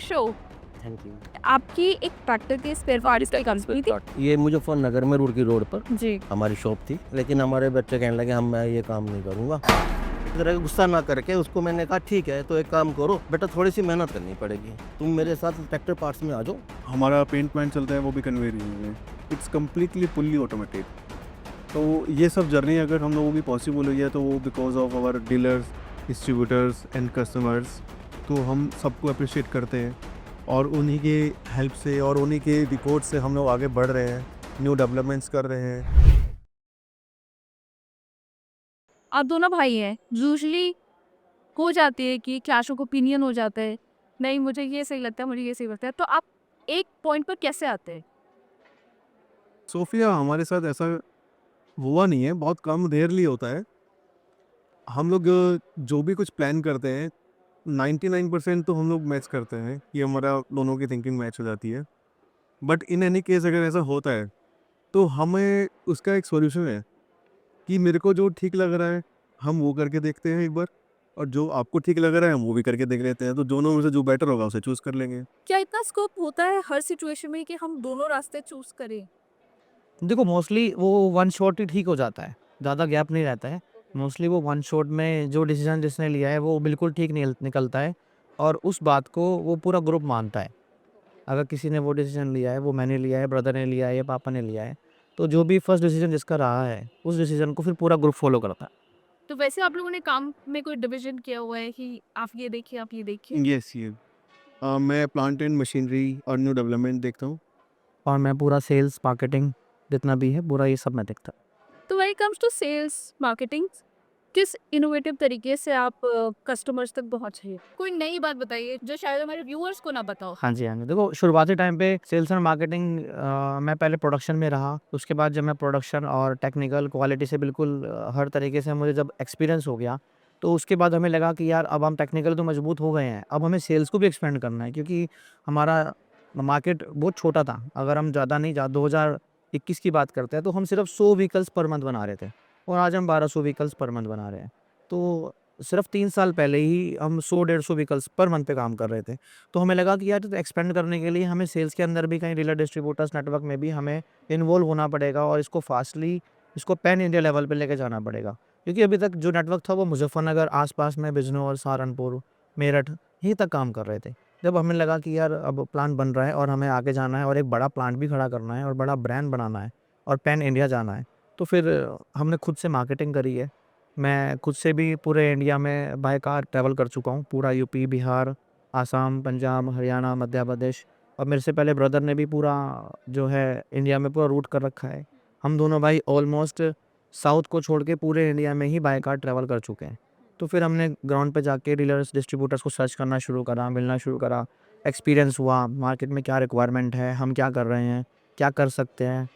Show. Thank you. आपकी एक tractor के स्पेयर पार्ट्स की कंपनी थी? ये मुजफ्फरनगर में रुड़की रोड पर जी। हमारी शॉप थी, लेकिन हमारे बच्चे कहने लगे मैं ये काम नहीं करूँगा। इस तरह का गुस्सा ना करके उसको मैंने कहा ठीक है तो एक काम करो बेटा, थोड़ी सी मेहनत करनी पड़ेगी, तुम मेरे साथ ट्रैक्टर पार्ट्स में आ जाओ। हमारा पेंट प्लांट चलता है, वो भी कन्वेयर में। It's completely fully automated. तो ये सब जर्नी अगर हम लोगों की पॉसिबल हुई है तो वो because of our dealers, distributors and customers. तो हम सबको अप्रिशिएट करते हैं और उन्हीं के हेल्प से और उन्हीं के रिपोर्ट से हम लोग आगे बढ़ रहे हैं, न्यू डेवलपमेंट्स कर रहे हैं। आप दोनों भाई हैं, यूजुअली हो जाती है कि क्लैश ऑफ ओपिनियन हो जाता है, नहीं मुझे ये सही लगता है, मुझे ये सही लगता है, तो आप एक पॉइंट पर कैसे आते हैं? सोफिया, हमारे साथ ऐसा हुआ नहीं है, बहुत कम रेयरली होता है। हम लोग जो भी कुछ प्लान करते हैं 99% तो हम लोग मैच करते हैं कि हमारा दोनों की थिंकिंग मैच हो जाती है। बट इन एनी केस अगर ऐसा होता है तो हमें उसका एक सॉल्यूशन है कि मेरे को जो ठीक लग रहा है हम वो करके देखते हैं एक बार, और जो आपको ठीक लग रहा है हम वो भी करके देख लेते हैं, तो दोनों में से जो बेटर होगा उसे चूज कर लेंगे। क्या इतना स्कोप होता है हर सिचुएशन में कि हम दोनों रास्ते चूज करें? देखो मोस्टली वो वन शॉट ही ठीक हो जाता है, ज़्यादा गैप नहीं रहता है। मोस्टली वो वन शॉट में जो डिसीजन जिसने लिया है वो बिल्कुल ठीक निकलता है और उस बात को वो पूरा ग्रुप मानता है। अगर किसी ने वो डिसीजन लिया है, वो मैंने लिया है, ब्रदर ने लिया है या पापा ने लिया है, तो जो भी फर्स्ट डिसीजन जिसका रहा है उस डिसीजन को फिर पूरा ग्रुप फॉलो करता है। तो वैसे आप लोगों ने काम में कोई डिवीजन किया हुआ है कि आप ये देखिए, आप ये देखिए? यस, ये मैं प्लांट एंड मशीनरी और न्यू डेवलपमेंट देखता हूँ। और मैं पूरा सेल्स मार्केटिंग जितना भी है पूरा ये सब मैं देखता। तो when it comes to sales marketing, किस इनोवेटिव तरीके से आप कस्टमर्स तक पहुंचे? कोई नई बात बताइए जो शायद हमारे व्यूअर्स को ना पता हो। हाँ जी, हाँ जी। देखो शुरुआती टाइम पे सेल्स एंड मार्केटिंग मैं पहले प्रोडक्शन में रहा, उसके बाद जब मैं प्रोडक्शन और टेक्निकल क्वालिटी से बिल्कुल हर तरीके से मुझे जब एक्सपीरियंस हो गया, तो उसके बाद हमें लगा कि यार अब हम टेक्निकल तो मजबूत हो गए हैं, अब हमें सेल्स को भी एक्सपेंड करना है क्योंकि हमारा मार्केट बहुत छोटा था। अगर हम ज़्यादा नहीं जा 2021 की बात करते हैं तो हम सिर्फ 100 व्हीकल्स पर मंथ बना रहे थे और आज हम 1200 व्हीकल्स पर मंथ बना रहे हैं। तो सिर्फ 3 साल पहले ही हम 100-150 व्हीकल्स पर मंथ पे काम कर रहे थे। तो हमें लगा कि यार तो एक्सपेंड करने के लिए हमें सेल्स के अंदर भी कहीं डीलर डिस्ट्रीब्यूटर्स नेटवर्क में भी हमें इन्वॉल्व होना पड़ेगा और इसको फास्टली इसको पैन इंडिया लेवल पे लेके जाना पड़ेगा। क्योंकि अभी तक जो नेटवर्क था वो मुजफ्फरनगर आस-पास में बिजनौर, सहारनपुर, मेरठ यहीं तक काम कर रहे थे। जब हमें लगा कि यार अब प्लान बन रहा है और हमें आगे जाना है और एक बड़ा प्लांट भी खड़ा करना है और बड़ा ब्रांड बनाना है और पैन इंडिया जाना है, तो फिर हमने खुद से मार्केटिंग करी है। मैं खुद से भी पूरे इंडिया में बाय कार ट्रैवल कर चुका हूँ, पूरा यूपी, बिहार, आसाम, पंजाब, हरियाणा, मध्य प्रदेश और मेरे से पहले ब्रदर ने भी पूरा जो है इंडिया में पूरा रूट कर रखा है। हम दोनों भाई ऑलमोस्ट साउथ को छोड़ के पूरे इंडिया में ही बाय कार ट्रैवल कर चुके हैं। तो फिर हमने ग्राउंड पे जाके डीलर्स, डिस्ट्रीब्यूटर्स को सर्च करना शुरू करा, मिलना शुरू करा, एक्सपीरियंस हुआ, मार्केट में क्या रिक्वायरमेंट है, हम क्या कर रहे हैं, क्या कर सकते हैं,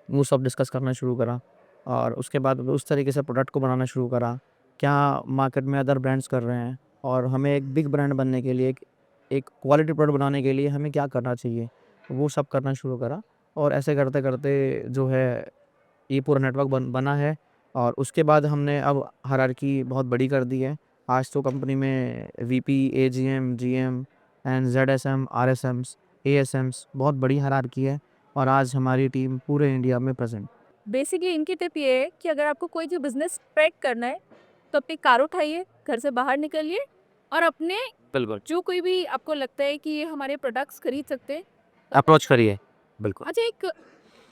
वो सब डिस्कस करना शुरू करा और उसके बाद उस तरीके से प्रोडक्ट को बनाना शुरू करा। क्या मार्केट में अदर ब्रांड्स कर रहे हैं और हमें एक बिग ब्रांड बनने के लिए एक क्वालिटी प्रोडक्ट बनाने के लिए हमें क्या करना चाहिए, वो सब करना शुरू करा और ऐसे करते-करते जो है ये पूरा नेटवर्क बना है और उसके बाद हमने अब हायरार्की बहुत बड़ी कर दी है। आज तो कंपनी में वीपी, एजीएम, जीएम एंड ज़ेडएसएम, आरएसएम्स, एएसएम्स बहुत बड़ी हायरार्की है और आज हमारी टीम पूरे इंडिया में प्रेज़ेंट। बेसिकली इनकी टिप ये है कि अगर आपको कोई भी बिजनेस स्प्रेड करना है तो अपनी कार उठाइए, घर से बाहर निकलिए और अपने बिल्कुल, जो कोई भी आपको लगता है कि ये हमारे प्रोडक्ट्स खरीद सकते हैं। अप्रोच करिए। बिल्कुल। अच्छा, एक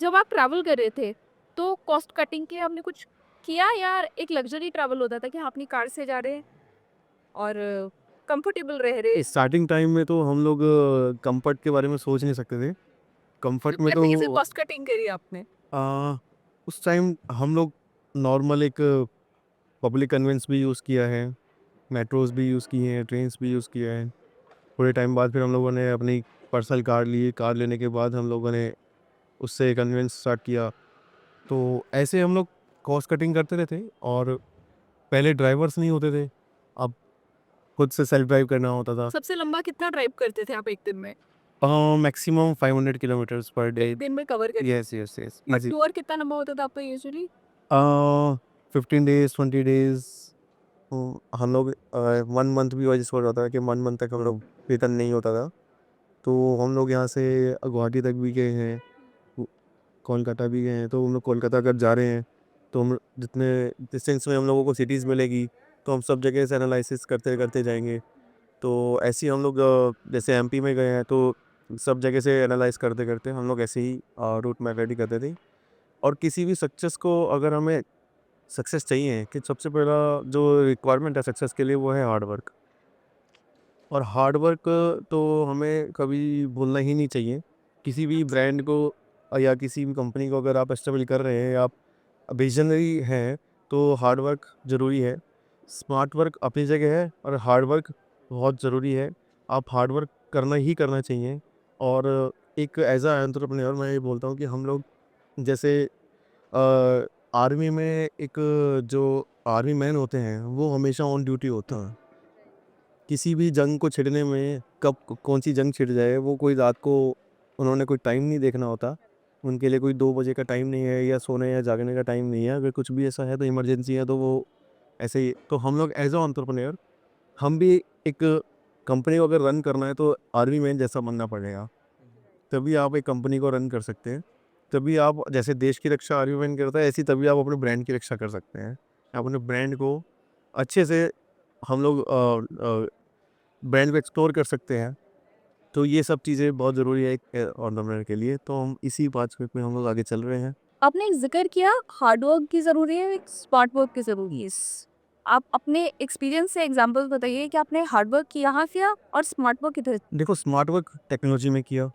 जब आप ट्रैवल कर रहे थे तो कॉस्ट कटिंग के लिए आपने कुछ किया या एक लग्जरी ट्रैवल होता था कि हाँ अपनी कार से जा रहे हैं और कंफर्टेबल रह रहे हैं? स्टार्टिंग टाइम में तो हम लोग कंफर्ट के बारे में सोच नहीं सकते थे। कंफर्ट में फिर कैसे तो कॉस्ट कटिंग करी आपने? आ, उस टाइम हम लोग नॉर्मल एक पब्लिक कन्वेंस भी यूज़ किया है, मेट्रोज़ भी यूज़ किए हैं, ट्रेन्स भी यूज़ किया है। थोड़े टाइम बाद फिर हम लोगों ने अपनी पर्सनल कार ली, कार लेने के बाद हम लोगों ने उससे कन्वेंस स्टार्ट किया। तो ऐसे हम लोग कॉस्ट कटिंग करते रहते और पहले ड्राइवर्स नहीं होते थे, अब खुद से सेल्फ ड्राइव करना होता था। सबसे लंबा कितना ड्राइव करते थे आप एक दिन में? Maximum 500 kilometres per day. एक दिन में कवर कर? यस, यस, यस, और इजी। टूर कितना लंबा होता था आपका यूजुअली? 15 days, 20 days. हम लोग 1 मंथ भी वजह से हो जाता है कि 1 मंथ तक हम लोग रिटर्न नहीं होता था। तो हम लोग यहाँ से गुवाहाटी तक भी गए हैं, कोलकाता भी गए हैं। तो हम लोग कोलकाता अगर जा रहे हैं तो हम जितने डिस्टेंस में हम लोगों को सिटीज़ मिलेगी तो हम सब जगह से एनालिसिस करते करते जाएंगे। तो ऐसे ही हम लोग जैसे एमपी में गए हैं तो सब जगह से एनालाइज करते करते हम लोग ऐसे ही रूट मैप रेडी करते थे। और किसी भी सक्सेस को अगर हमें सक्सेस चाहिए कि सबसे पहला जो रिक्वायरमेंट है सक्सेस के लिए वो है हार्ड वर्क। और हार्ड वर्क तो हमें कभी भूलना ही नहीं चाहिए। किसी भी ब्रांड को या किसी भी कंपनी को अगर आप एस्टेब्लिश कर रहे हैं या आप विजनरी हैं तो हार्ड वर्क ज़रूरी है। स्मार्ट वर्क अपनी जगह है और हार्ड वर्क बहुत ज़रूरी है। आप हार्ड वर्क करना ही करना चाहिए। और एक एज अ एंटरप्रेन्योर मैं ये बोलता हूँ कि हम लोग जैसे आर्मी में एक जो आर्मी मैन होते हैं वो हमेशा ऑन ड्यूटी होता है। किसी भी जंग को छिड़ने में कब कौन सी जंग छिड़ जाए वो कोई रात को उन्होंने कोई टाइम नहीं देखना होता। उनके लिए कोई 2 बजे का टाइम नहीं है या सोने या जागने का टाइम नहीं है। अगर कुछ भी ऐसा है तो इमरजेंसी है तो वो ऐसे ही। तो हम लोग एज अ एंटरप्रेन्योर हम भी एक कंपनी को अगर रन करना है तो आर्मी मैन जैसा बनना पड़ेगा। तभी आप एक कंपनी को रन कर सकते हैं। तभी आप जैसे देश की रक्षा आर्मी मैन करता है ऐसी तभी आप अपने ब्रांड की रक्षा कर सकते हैं। आप अपने ब्रांड को अच्छे से हम लोग ब्रांड को एक्सप्लोर कर सकते हैं। तो ये सब चीज़ें बहुत ज़रूरी है एक ऑन्टरप्रेन्योर के लिए। तो हम इसी बात में हम लोग आगे चल रहे हैं। आपने एक जिक्र किया हार्ड वर्क की ज़रूरी है, एक स्मार्ट वर्क की ज़रूरी है। आप अपने एक्सपीरियंस से एग्जांपल बताइए कि आपने हार्ड वर्क यहाँ किया और स्मार्ट वर्क किधर? देखो स्मार्ट वर्क टेक्नोलॉजी में किया।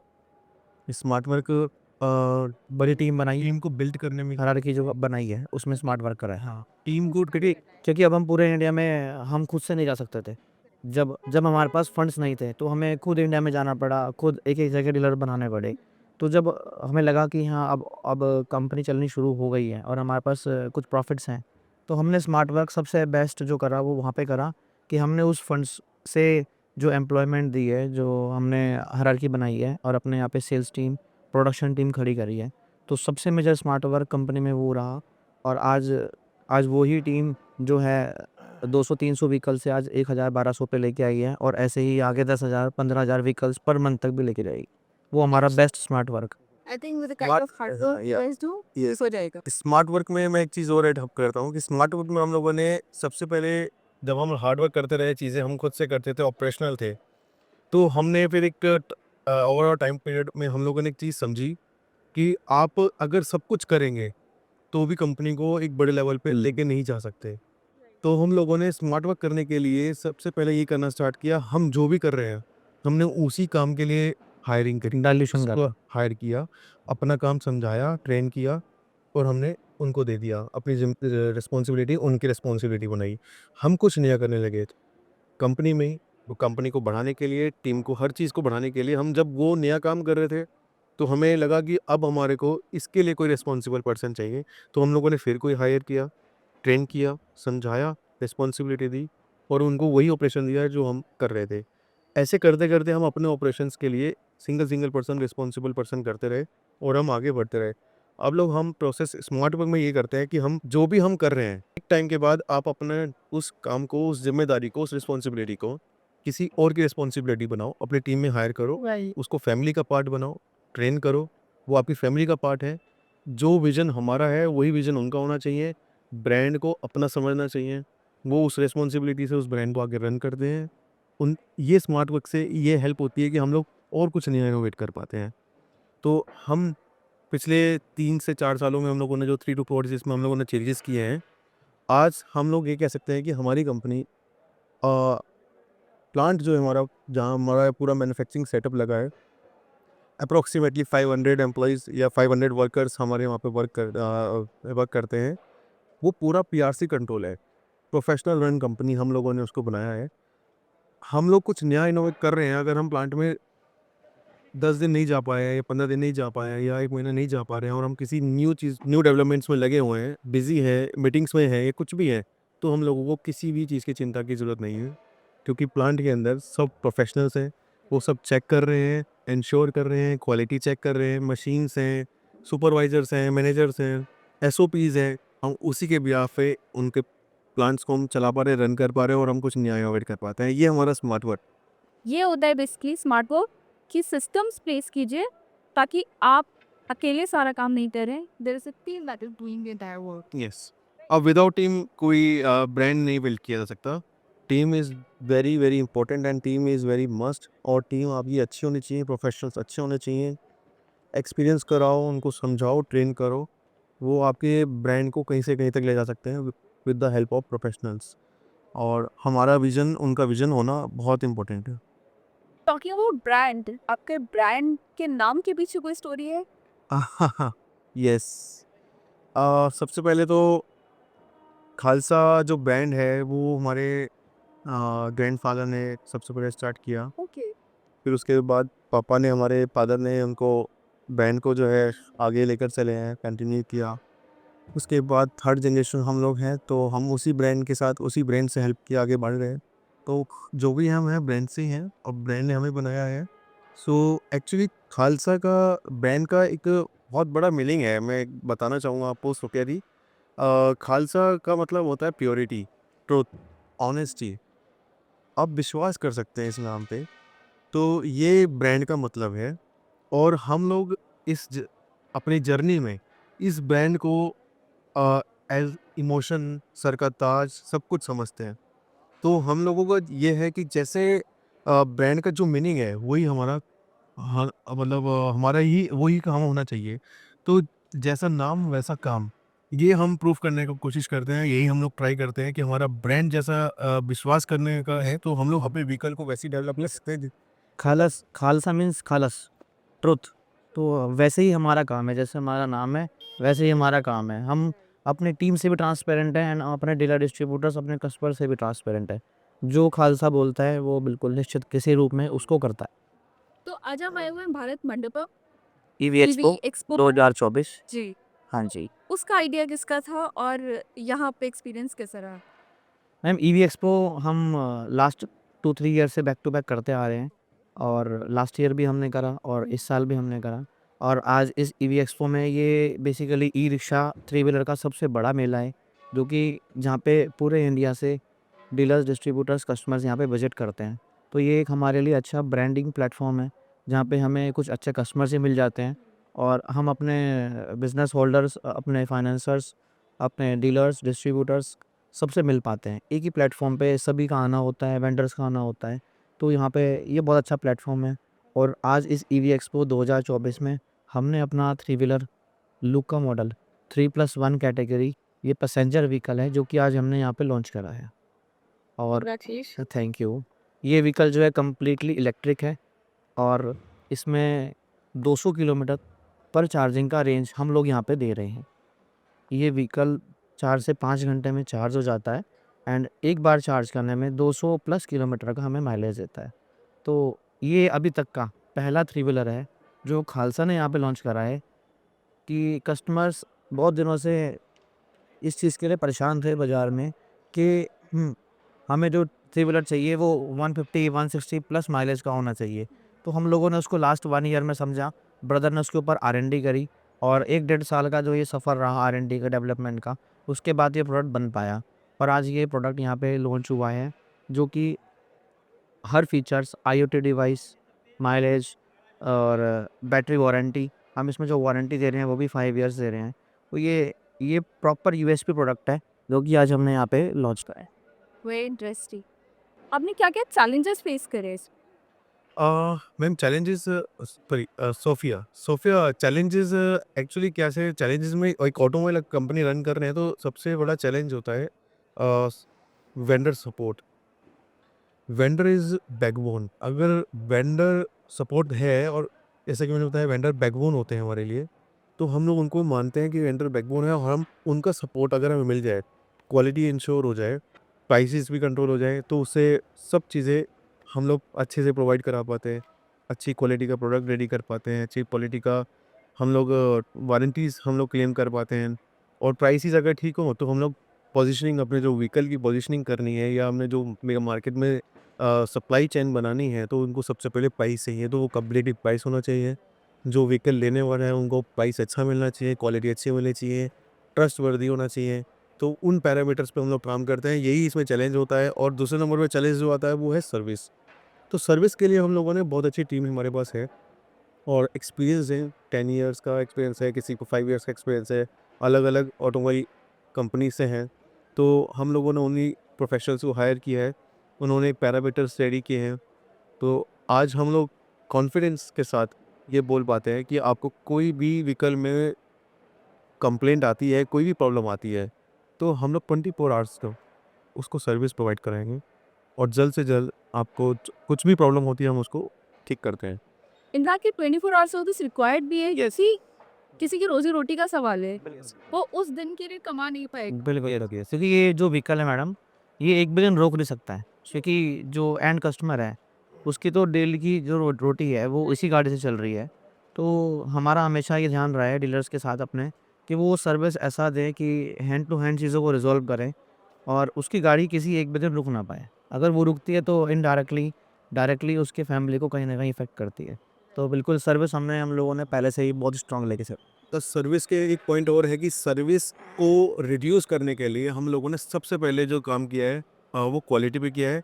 स्मार्ट वर्क बड़ी टीम बनाई, टीम को बिल्ड करने में हायरार्की जो बनाई है उसमें स्मार्ट वर्क करा है। हाँ, टीम को क्योंकि क्योंकि अब हम पूरे इंडिया में हम खुद से नहीं जा सकते थे। जब जब हमारे पास फंड्स नहीं थे तो हमें खुद इंडिया में जाना पड़ा, खुद एक-एक जगह डीलर बनाने पड़े। तो जब हमें लगा कि हाँ अब कंपनी चलनी शुरू हो गई है और हमारे पास कुछ प्रॉफिट्स हैं, तो हमने स्मार्ट वर्क सबसे बेस्ट जो करा वो वहाँ पे करा कि हमने उस फंड्स से जो एम्प्लॉयमेंट दी है, जो हमने हायरार्की बनाई है और अपने यहाँ पे सेल्स टीम, प्रोडक्शन टीम खड़ी करी है। तो सबसे मेजर स्मार्ट वर्क कंपनी में वो रहा। और आज आज वही टीम जो है 200-300 व्हीकल से आज 1000-1200 पे लेके आई है और ऐसे ही आगे 10,000-15,000 व्हीकल्स पर मंथ तक भी लेके जाएगी। वो हमारा best smart work. I think with the Smart- kind of hard work yeah, guys do yes. हो जाएगा। स्मार्ट वर्क में मैं एक चीज़ और ऐड करता हूँ कि स्मार्ट वर्क में हम लोगों ने सबसे पहले जब हम हार्ड वर्क करते रहे चीज़ें हम खुद से करते थे ऑपरेशनल थे। तो हमने फिर एक ओवरऑल टाइम पीरियड में हम लोगों ने एक चीज़ समझी कि आप अगर सब कुछ करेंगे तो भी कंपनी को एक बड़े लेवल पे लेके नहीं जा सकते। तो हम लोगों ने स्मार्ट वर्क करने के लिए सबसे पहले ये करना स्टार्ट किया, हम जो भी कर रहे हैं हमने उसी काम के लिए हायरिंग करी, डाइल्यूशन उसको हायर किया, अपना काम समझाया, ट्रेन किया और हमने उनको दे दिया। अपनी रिस्पॉन्सिबिलिटी उनकी रिस्पॉन्सिबिलिटी बनाई। हम कुछ नया करने लगे कंपनी में ही। वो कंपनी को बढ़ाने के लिए, टीम को, हर चीज़ को बढ़ाने के लिए हम जब वो नया काम कर रहे थे तो हमें लगा कि अब हमारे को इसके लिए कोई रिस्पॉन्सिबल पर्सन चाहिए। तो हम लोगों ने फिर कोई हायर किया, ट्रेन किया, समझाया, रिस्पॉन्सिबिलिटी दी और उनको वही ऑपरेशन दिया जो हम कर रहे थे। ऐसे करते करते हम अपने ऑपरेशंस के लिए सिंगल पर्सन रिस्पॉन्सिबल पर्सन करते रहे और हम आगे बढ़ते रहे। अब लोग हम प्रोसेस स्मार्ट वर्क में ये करते हैं कि हम जो भी हम कर रहे हैं एक टाइम के बाद आप अपने उस काम को, उस जिम्मेदारी को, उस रिस्पॉन्सिबिलिटी को किसी और की रिस्पॉन्सिबिलिटी बनाओ, अपनी टीम में हायर करो, उसको फैमिली का पार्ट बनाओ, ट्रेन करो, वो आपकी फैमिली का पार्ट है। जो विज़न हमारा है वही विज़न उनका होना चाहिए। ब्रांड को अपना समझना चाहिए। वो उस रिस्पॉन्सिबिलिटी से उस ब्रांड को आगे रन करते हैं। उन ये स्मार्ट वर्क से ये हेल्प होती है कि हम लोग और कुछ नया इनोवेट कर पाते हैं। तो हम पिछले 3 से 4 सालों में हम लोगों ने जो 3 to 4 जिसमें हम लोगों ने चेंजेस किए हैं, आज हम लोग ये कह सकते हैं कि हमारी कंपनी प्लांट जो है हमारा, जहाँ हमारा पूरा मैन्युफैक्चरिंग सेटअप लगा है, अप्रॉक्सीमेटली 500 एम्प्लॉइज़ या 500 वर्कर्स हमारे वहाँ पे वर्क करते हैं। वो पूरा पीआरसी कंट्रोल है। प्रोफेशनल रन कंपनी हम लोगों ने उसको बनाया है। हम लोग कुछ नया इनोवेट कर रहे हैं, अगर हम प्लांट में 10 दिन नहीं जा पाए हैं या 15 दिन नहीं जा पाए हैं या 1 महीना नहीं जा पा रहे हैं और हम किसी न्यू डेवलपमेंट्स में लगे हुए हैं, बिज़ी हैं, मीटिंग्स में हैं या कुछ भी है, तो हम लोगों को किसी भी चीज़ की चिंता की ज़रूरत नहीं है। क्योंकि प्लांट के अंदर सब प्रोफेशनल्स हैं, वो सब चेक कर रहे हैं, इंश्योर कर रहे हैं, क्वालिटी चेक कर रहे हैं, मशीन्स हैं, सुपरवाइज़र्स हैं, मैनेजर्स हैं, एसओपीज़ हैं। हम उसी के बिहाफ़ पे उनके प्लांट्स को हम चला पा रहे हैं, रन कर पा रहे हैं और हम कुछ नया इनोवेट कर पाते हैं। ये हमारा स्मार्ट वर्क। ये होता है बेसिकली स्मार्ट वर्क। कि सिस्टम्स प्लेस कीजिए ताकि आप अकेले सारा काम नहीं करें। There is a team that is doing the entire work. Yes, अब विदाउट टीम कोई ब्रांड नहीं बिल्ड किया जा सकता। Team is very very important and team is very must. और टीम आपकी अच्छी होनी चाहिए, प्रोफेशनल्स अच्छे होने चाहिए, एक्सपीरियंस कराओ, उनको समझाओ, ट्रेन करो, वो आपके ब्रांड को कहीं से कहीं तक ले जा सकते हैं with the help of professionals. और हमारा विज़न उनका विज़न होना बहुत इम्पोर्टेंट है। टॉकिंग अबाउट ब्रांड, आपके ब्रांड के नाम के पीछे कोई स्टोरी है? यस, सबसे पहले तो खालसा जो ब्रांड है वो हमारे ग्रैंडफ़ादर ने सबसे पहले स्टार्ट किया। ओके। फिर उसके बाद पापा ने, हमारे फादर ने उनको ब्रांड को जो है आगे लेकर चले हैं, कंटिन्यू किया। उसके बाद थर्ड जनरेशन हम लोग हैं, तो हम उसी ब्रांड के साथ, उसी ब्रांड से हेल्प किए आगे बढ़ रहे हैं। तो जो भी हम हैं ब्रांड से ही हैं और ब्रांड ने हमें बनाया है। सो एक्चुअली खालसा का ब्रांड का एक बहुत बड़ा मीनिंग है, मैं बताना चाहूँगा आपको सुकेरी। खालसा का मतलब होता है प्योरिटी, ट्रुथ, ऑनेस्टी। आप विश्वास कर सकते हैं इस नाम पे। तो ये ब्रांड का मतलब है। और हम लोग अपनी जर्नी में इस ब्रांड को एज इमोशन, सर का ताज, सब कुछ समझते हैं। तो हम लोगों का ये है कि जैसे ब्रांड का जो मीनिंग है वही हमारा, हाँ, मतलब हमारा ही वही काम होना चाहिए। तो जैसा नाम वैसा काम, ये हम प्रूफ करने की कोशिश करते हैं। यही हम लोग ट्राई करते हैं कि हमारा ब्रांड जैसा विश्वास करने का है, तो हम लोग अपने व्हीकल को वैसे ही डेवलप कर सकते हैं। खालस खालसा मीन्स खालस, ट्रुथ। तो वैसे ही हमारा काम है, जैसे हमारा नाम है वैसे ही हमारा काम है। हम अपनी टीम से भी ट्रांसपेरेंट हैं एंड अपने डीलर डिस्ट्रीब्यूटर्स, अपने कस्टमर से भी ट्रांसपेरेंट है। जो खालसा बोलता है वो बिल्कुल निश्चित किसी रूप में उसको करता है। तो आज हम आए हुए हैं Bharat Mandapam EV EV expo expo. 2024। जी। हाँ जी। उसका आइडिया किसका था और यहाँ पे एक्सपीरियंस कैसा रहा? मैम ईवी एक्सपो हम लास्ट 2-3 ईयर से बैक टू बैक करते आ रहे हैं और लास्ट ईयर भी हमने करा और इस साल भी हमने करा। और आज इस ईवी एक्सपो में ये basically e rickshaw three wheeler का सबसे बड़ा मेला है, जो कि जहाँ पे पूरे इंडिया से डीलर्स, डिस्ट्रीब्यूटर्स, कस्टमर्स यहाँ पे विजिट करते हैं। तो ये एक हमारे लिए अच्छा ब्रांडिंग प्लेटफॉर्म है, जहाँ पे हमें कुछ अच्छे कस्टमर्स भी मिल जाते हैं और हम अपने बिजनेस होल्डर्स, अपने फाइनेंसर्स, अपने डीलर्स, डिस्ट्रीब्यूटर्स सबसे मिल पाते हैं। एक ही प्लेटफॉर्म पे सभी का आना होता है, वेंडर्स का आना होता है। तो यहाँ पे ये बहुत अच्छा प्लेटफॉर्म है। और आज इस ईवी एक्सपो 2024 में हमने अपना थ्री व्हीलर लुक्का मॉडल 3+1 कैटेगरी, ये पैसेंजर व्हीकल है जो कि आज हमने यहाँ पे लॉन्च करा है। और Congratulations. Thank you. ये व्हीकल जो है कम्प्लीटली इलेक्ट्रिक है और इसमें 200 किलोमीटर पर चार्जिंग का रेंज हम लोग यहाँ पे दे रहे हैं। ये व्हीकल 4 से 5 घंटे में चार्ज हो जाता है एंड एक बार चार्ज करने में 200 प्लस किलोमीटर का हमें माइलेज देता है। तो ये अभी तक का पहला थ्री व्हीलर है जो खालसा ने यहाँ पे लॉन्च करा है कि कस्टमर्स बहुत दिनों से इस चीज़ के लिए परेशान थे बाज़ार में कि हमें जो थ्री व्हीलर चाहिए वो 150-160 प्लस माइलेज का होना चाहिए। तो हम लोगों ने उसको लास्ट 1 ईयर में समझा, ब्रदर ने उसके ऊपर R&D करी और 1 डेढ़ साल का जो ये सफ़र रहा R&D का, डेवलपमेंट का, उसके बाद ये प्रोडक्ट बन पाया और आज ये प्रोडक्ट यहाँ पे लॉन्च हुआ है, जो कि हर फीचर्स, IoT डिवाइस, माइलेज और बैटरी वारंटी, हम इसमें जो वारंटी दे रहे हैं वो भी 5 ईयर्स दे रहे हैं। तो ये प्रॉपर यूएसपी प्रोडक्ट है जो कि आज हमने यहाँ पे लॉन्च करा है। Very interesting. आपने क्या-क्या चैलेंजेस फेस करे इस ma'am challenges, sorry, Sophia challenges, actually कैसे चैलेंजेस में, एक ऑटोमोबाइल कंपनी रन कर रहे हैं तो सबसे बड़ा चैलेंज होता है vendor support. Vendor is backbone. अगर वेंडर सपोर्ट है, और जैसा कि मैंने बताया वेंडर बैकबोन होते हैं हमारे लिए, तो हम लोग उनको मानते हैं कि वेंडर बैकबोन है और हम उनका सपोर्ट अगर हमें मिल जाए, क्वालिटी इंश्योर हो जाए, प्राइसेस भी कंट्रोल हो जाए, तो उससे सब चीज़ें हम लोग अच्छे से प्रोवाइड करा पाते हैं। अच्छी क्वालिटी का प्रोडक्ट रेडी कर पाते हैं, अच्छी क्वालिटी का हम लोग वारंटीज़ हम लोग क्लेम कर पाते हैं। और प्राइसेस अगर ठीक हो तो हम लोग पोजीशनिंग, अपने जो व्हीकल की पोजीशनिंग करनी है या हमने जो मेगा मार्केट में सप्लाई चेन बनानी है, तो उनको सबसे पहले प्राइस चाहिए, तो वो कम्पिटिटिव प्राइस होना चाहिए। जो व्हीकल लेने वाला है उनको प्राइस अच्छा मिलना चाहिए, क्वालिटी अच्छी मिलनी चाहिए, ट्रस्टवर्दी होना चाहिए। तो उन पैरामीटर्स पे हम लोग काम करते हैं, यही इसमें चैलेंज होता है। और दूसरे नंबर पे चैलेंज जो आता है वो है सर्विस। तो सर्विस के लिए हम लोगों ने बहुत अच्छी टीम हमारे पास है और एक्सपीरियंस है। 10 इयर्स का एक्सपीरियंस है, किसी को 5 इयर्स का एक्सपीरियंस है, अलग अलग ऑटोमोबाइल कंपनी से हैं। तो हम लोगों ने उन्हीं प्रोफेशनल्स को हायर किया है, उन्होंने पैरामीटर्स रेडी किए हैं। तो आज हम लोग कॉन्फिडेंस के साथ ये बोल पाते हैं कि आपको कोई भी व्हीकल में कंप्लेंट आती है, कोई भी प्रॉब्लम आती है, तो हम लोग 24 आवर्स का उसको सर्विस प्रोवाइड कराएंगे और जल्द से जल्द आपको कुछ भी प्रॉब्लम होती है हम उसको ठीक करते हैं। इनफैक्ट कि 24 आवर्स सर्विस रिक्वायर्ड भी है, किसी की रोजी रोटी का सवाल है, वो उस दिन के लिए कमा नहीं पाएगा। बिल्कुल ये रखिए, क्योंकि ये जो व्हीकल है मैडम, ये एक भी दिन रोक नहीं सकता है, क्योंकि जो एंड कस्टमर है उसकी तो डेली की जो रोटी है वो इसी गाड़ी से चल रही है। तो हमारा हमेशा ये ध्यान रहा है डीलर्स के साथ अपने कि वो सर्विस ऐसा दें कि हैंड टू हैंड चीज़ों को रिजॉल्व करें और उसकी गाड़ी किसी एक भी दिन रुक ना पाए। अगर वो रुकती है तो इनडायरेक्टली डायरेक्टली उसके फैमिली को कहीं ना कहीं इफेक्ट करती है। तो बिल्कुल सर्विस हम लोगों ने पहले से ही बहुत स्ट्रांग लेके चल। तो सर्विस के एक पॉइंट और है कि सर्विस को रिड्यूस करने के लिए हम लोगों ने सबसे पहले जो काम किया है वो क्वालिटी पे किया है।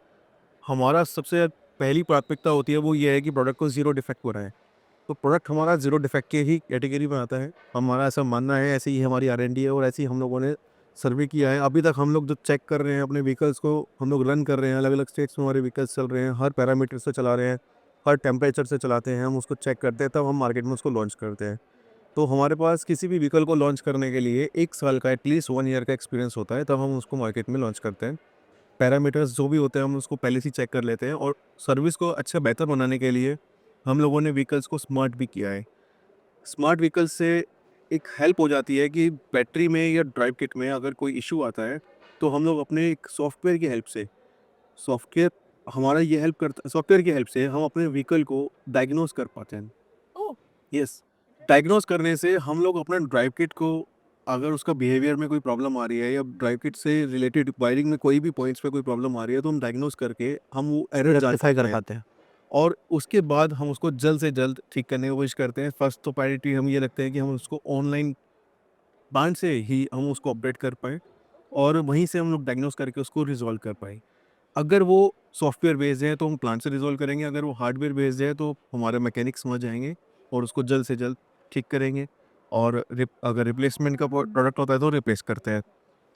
हमारा सबसे पहली प्राथमिकता होती है वो ये है कि प्रोडक्ट को ज़ीरो डिफेक्ट बनाएं। तो प्रोडक्ट हमारा ज़ीरो डिफेक्ट के ही कैटेगरी में आता है, हमारा ऐसा मानना है, ऐसे ही हमारी R&D है और ऐसे ही हम लोगों ने सर्वे किया है। अभी तक हम लोग जो चेक कर रहे हैं अपने व्हीकल्स को, हम लोग रन कर रहे हैं, अलग अलग स्टेट्स में हमारे व्हीकल्स चल रहे हैं, हर पैरामीटर से चला रहे हैं, हर टेम्परेचर से चलाते हैं, हम उसको चेक करते हैं, तब हम मार्केट में उसको लॉन्च करते हैं। तो हमारे पास किसी भी व्हीकल को लॉन्च करने के लिए 1 साल का एटलीस्ट 1 ईयर का एक्सपीरियंस होता है, तब हम उसको मार्केट में लॉन्च करते हैं। पैरामीटर्स जो भी होते हैं हम उसको पहले से ही चेक कर लेते हैं और सर्विस को अच्छा बेहतर बनाने के लिए हम लोगों ने व्हीकल्स को स्मार्ट भी किया है। स्मार्ट व्हीकल से एक हेल्प हो जाती है कि बैटरी में या ड्राइव किट में अगर कोई इशू आता है, तो हम लोग अपने एक सॉफ्टवेयर की हेल्प से सॉफ्टवेयर हमारा ये हेल्प करता सॉफ्टवेयर की हेल्प से हम अपने व्हीकल को डायग्नोज कर पाते हैं। ओह! यस, डायग्नोज करने से हम लोग अपना ड्राइव किट को, अगर उसका बिहेवियर में कोई प्रॉब्लम आ रही है या ड्राइव किट से रिलेटेड वायरिंग में कोई भी पॉइंट्स पे कोई प्रॉब्लम आ रही है, तो हम डायग्नोज करके हम वो एरर जान रेक्टिफाई कर सकते हैं पाते हैं। और उसके बाद हम उसको जल्द से जल्द ठीक करने की कोशिश करते हैं। फर्स्ट तो प्रायोरिटी हम ये रखते हैं कि हम उसको ऑनलाइन ब्रांच से ही हम उसको अपडेट कर पाएँ और वहीं से हम लोग डायग्नोज करके उसको रिज़ॉल्व कर पाएँ। अगर वो सॉफ्टवेयर बेस्ड है तो हम प्लांट से रिज़ॉल्व करेंगे, अगर वो हार्डवेयर बेस्ड है तो हमारे मैकेनिक समझ जाएँगे और उसको जल्द से जल्द ठीक करेंगे और अगर रिप्लेसमेंट का प्रोडक्ट होता है तो रिप्लेस करते हैं।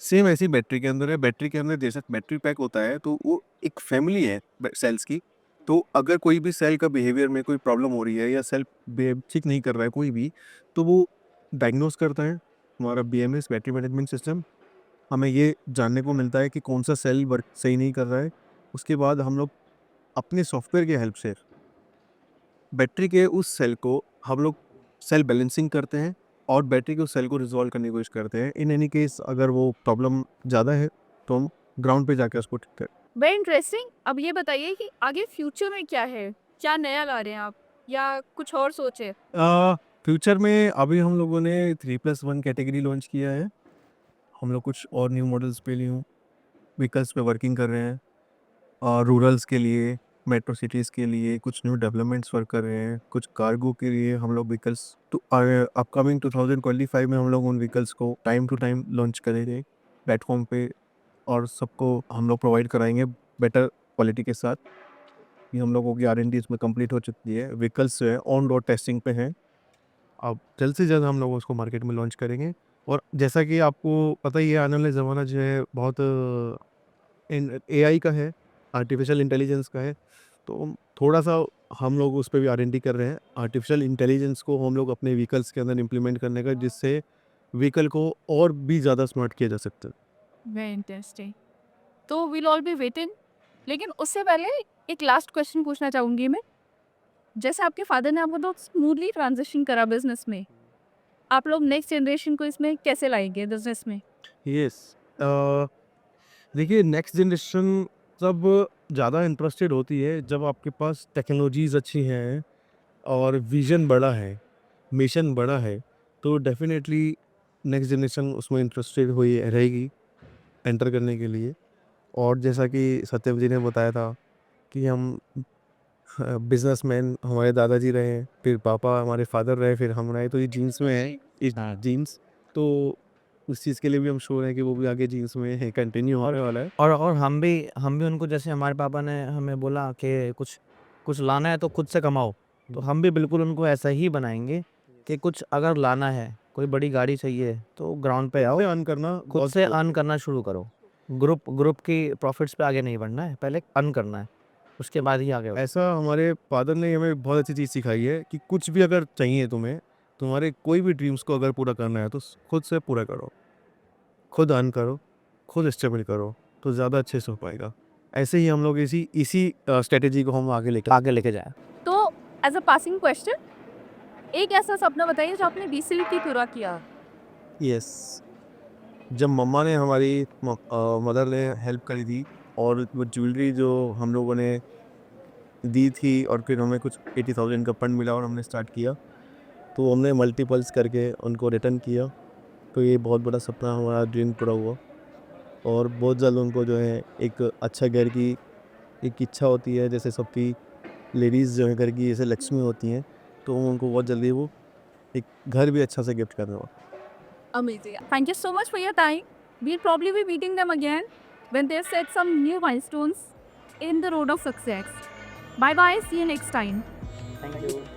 सेम ऐसे ही बैटरी के अंदर है, बैटरी के अंदर जैसे बैटरी पैक होता है तो वो एक फैमिली है सेल्स की। तो अगर कोई भी सेल का बिहेवियर में कोई प्रॉब्लम हो रही है या सेल बिहेव ठीक नहीं कर रहा है कोई भी, तो वो डायग्नोज करता है हमारा BMS बैटरी मैनेजमेंट सिस्टम। हमें ये जानने को मिलता है कि कौन सा सेल वर्क सही नहीं कर रहा है। उसके बाद हम लोग अपने सॉफ्टवेयर की हेल्प से बैटरी के उस सेल को हम लोग सेल बैलेंसिंग करते हैं और बैटरी के उस सेल को रिजॉल्व करने की कोशिश करते हैं। इन एनी केस अगर वो प्रॉब्लम ज़्यादा है तो हम ग्राउंड पे जाकर उसको ठीक करें। Very interesting. अब ये बताइए कि आगे फ्यूचर में क्या है? क्या नया ला रहे हैं आप या कुछ और सोचे? फ्यूचर में अभी हम लोगों ने 3+1 कैटेगरी लॉन्च किया है। हम लोग कुछ और न्यू मॉडल्स पे न्यू व्हीकल्स पे वर्किंग कर रहे हैं। रूरल्स के लिए, मेट्रो सिटीज़ के लिए कुछ न्यू डेवलपमेंट्स वर्क कर रहे हैं। कुछ कार्गो के लिए हम लोग व्हीकल्स तो अपकमिंग 2025 में हम लोग उन व्हीकल्स को टाइम टू टाइम लॉन्च करेंगे प्लेटफॉर्म पे और सबको हम लोग प्रोवाइड कराएंगे बेटर क्वालिटी के साथ। ये हम लोगों की R&D इसमें कंप्लीट हो चुकी है। व्हीकल्स जो है ऑन रोड टेस्टिंग पे हैं। अब जल्द से जल्द हम लोग उसको मार्केट में लॉन्च करेंगे और जैसा कि आपको पता ही है आने वाले ज़माना जो है बहुत AI का है, आर्टिफिशियल इंटेलिजेंस का है। तो थोड़ा-सा हम लोग उस पे भी R&D कर रहे हैं। आर्टिफिशियल इंटेलिजेंस को हम लोग अपने व्हीकल्स के अंदर इम्प्लीमेंट करने का, जिससे व्हीकल को और भी ज़्यादा स्मार्ट किया जा सकता है। Very interesting. तो विल ऑल बी वेटिंग। लेकिन उससे पहले एक लास्ट क्वेश्चन पूछना चाहूँगी मैं। जैसे आपके फादर ने आपको तो स्मूथली ट्रांजिशन करा बिजनेस में, आप लोग नेक्स्ट जनरेशन को इसमें कैसे लाएंगे बिजनेस में? यस, देखिए नेक्स्ट जनरेशन तब ज़्यादा इंटरेस्टेड होती है जब आपके पास टेक्नोलॉजीज़ अच्छी हैं और विज़न बड़ा है, मिशन बड़ा है, तो डेफ़िनेटली नेक्स्ट जनरेशन उसमें इंटरेस्टेड हुई रहेगी एंटर करने के लिए। और जैसा कि सत्यम जी ने बताया था कि हम बिज़नेसमैन हमारे दादाजी रहे हैं, फिर पापा हमारे फादर रहे, फिर हम रहे, तो ये जीन्स में है, ये जीन्स। तो उस चीज़ के लिए भी हम श्योर हैं कि वो भी आगे जीन्स में है, कंटिन्यू होने वाला है। और हम भी उनको, जैसे हमारे पापा ने हमें बोला कि कुछ कुछ लाना है तो खुद से कमाओ। तो हम भी बिल्कुल उनको ऐसा ही बनाएँगे कि कुछ अगर लाना है, कोई बड़ी गाड़ी चाहिए तो ग्राउंड पे आओ, अर्न करना खुद बहुत से अर्न करना शुरू करो। ग्रुप की प्रॉफ़िट्स पे आगे नहीं बढ़ना है, पहले अर्न करना है, उसके बाद ही आगे बढ़ो। ऐसा हमारे फादर ने हमें बहुत अच्छी चीज़ सिखाई है कि कुछ भी अगर चाहिए तुम्हें, तुम्हारे कोई भी ड्रीम्स को अगर पूरा करना है तो खुद से पूरा करो, खुद अर्न करो, खुद स्टेबल करो, तो ज़्यादा अच्छे से हो पाएगा। ऐसे ही हम लोग इसी स्ट्रेटेजी को हम आगे लेके जाएँ। तो एज अ पासिंग क्वेश्चन, एक ऐसा सपना बताइए जो आपने रिसेंटली पूरा किया। यस, जब मम्मा ने हमारी मदर ने हेल्प करी थी और वो ज्वेलरी जो हम लोगों ने दी थी और फिर हमें कुछ 80,000 का फंड मिला और हमने स्टार्ट किया, तो हमने मल्टीपल्स करके उनको रिटर्न किया। तो ये बहुत बड़ा सपना हमारा ड्रीम पूरा हुआ और बहुत जल्द उनको जो है एक अच्छा घर की एक इच्छा होती है, जैसे सबकी लेडीज़ जो है घर की जैसे लक्ष्मी होती हैं, तो उनको बहुत जल्दी वो एक घर भी अच्छा से गिफ्ट करने वाला। Amazing. Thank you so much for your time. We'll probably be meeting them again when they've set some new milestones in the road of success. Bye bye. See you next time. Thank you.